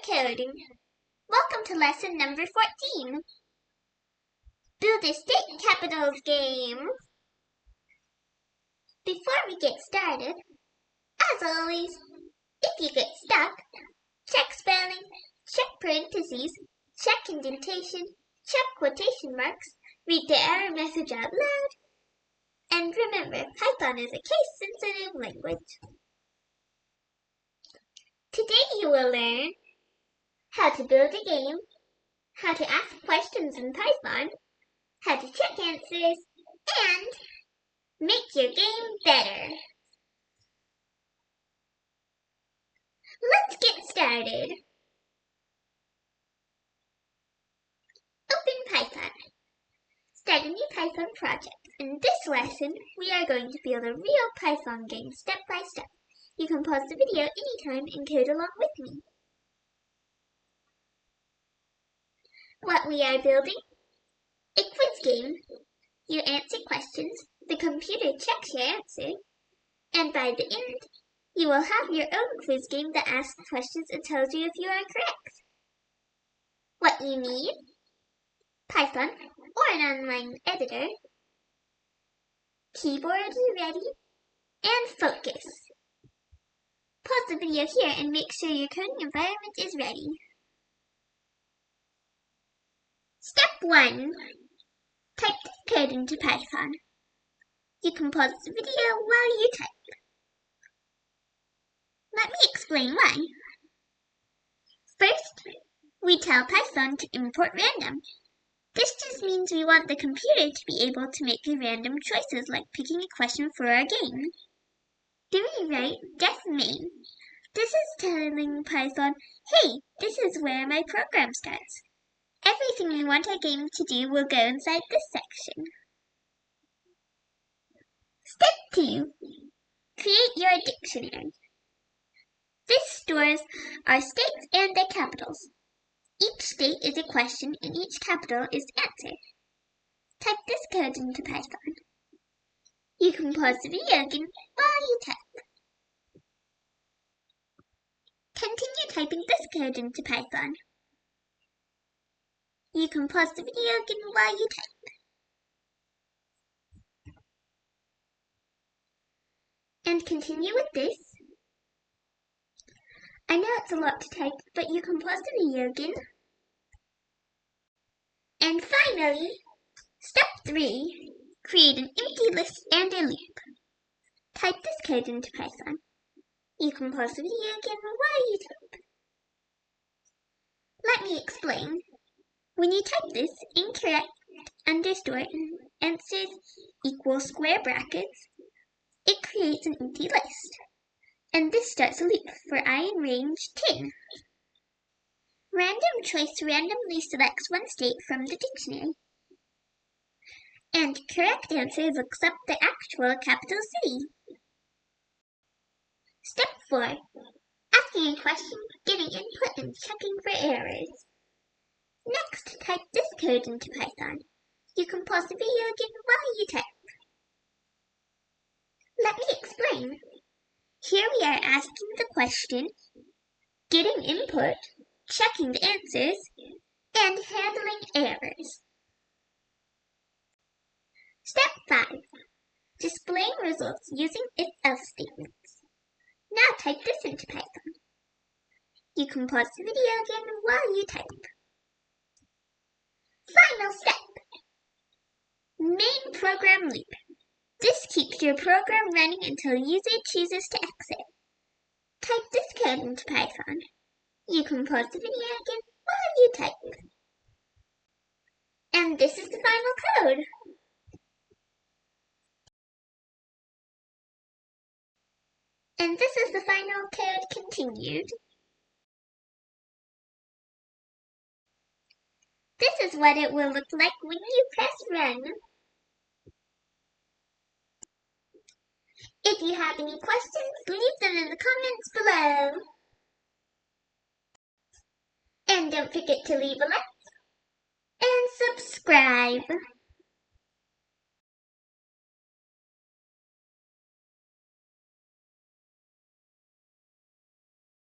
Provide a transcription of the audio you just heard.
coding. Welcome to lesson number 14. Build a state capitals game. Before we get started, as always, if you get stuck, check spelling, check parentheses, check indentation, check quotation marks, read the error message out loud, and remember, Python is a case-sensitive language. Today you will learn how to build a game, how to ask questions in Python, how to check answers, and make your game better. Let's get started. Open Python. Start a new Python project. In this lesson, we are going to build a real Python game step by step. You can pause the video anytime and code along with me. What we are building? A quiz game. You answer questions, the computer checks your answer, and by the end, you will have your own quiz game that asks questions and tells you if you are correct. What you need? Python or an online editor, keyboard ready, and focus. Pause the video here and make sure your coding environment is ready. Step 1. Type the code into Python. You can pause the video while you type. Let me explain why. First, we tell Python to import random. This just means we want the computer to be able to make random choices like picking a question for our game. Do we write def main? This is telling Python, hey, this is where my program starts. Everything we want our game to do will go inside this section. Step 2. Create your dictionary. This stores our states and their capitals. Each state is a question and each capital is the answer. Type this code into Python. You can pause the video again while you type. Continue typing this code into Python. You can pause the video again while you type. And continue with this. I know it's a lot to type, but you can pause the video again. And finally, step 3, create an empty list and a loop. Type this code into Python. You can pause the video again while you type. Let me explain. When you type this, incorrect underscore answers equals square brackets, it creates an empty list. And this starts a loop for I in range 10. Random choice randomly selects one state from the dictionary. And correct answer looks up the actual capital city. Step 4. Asking a question, getting input, and checking for errors. Next, type this code into Python. You can pause the video again while you type. Let me explain. Here we are asking the question, getting input, checking the answers, and handling errors. Step 5. Displaying results using if-else statements. Now type this into Python. You can pause the video again while you type. Final step. Main program loop. This keeps your program running until a user chooses to exit. Type this code into Python. You can pause the video again while you type. And this is the final code. And this is the final code continued. This is what it will look like when you press run. If you have any questions, leave them in the comments below. And don't forget to leave a like and subscribe.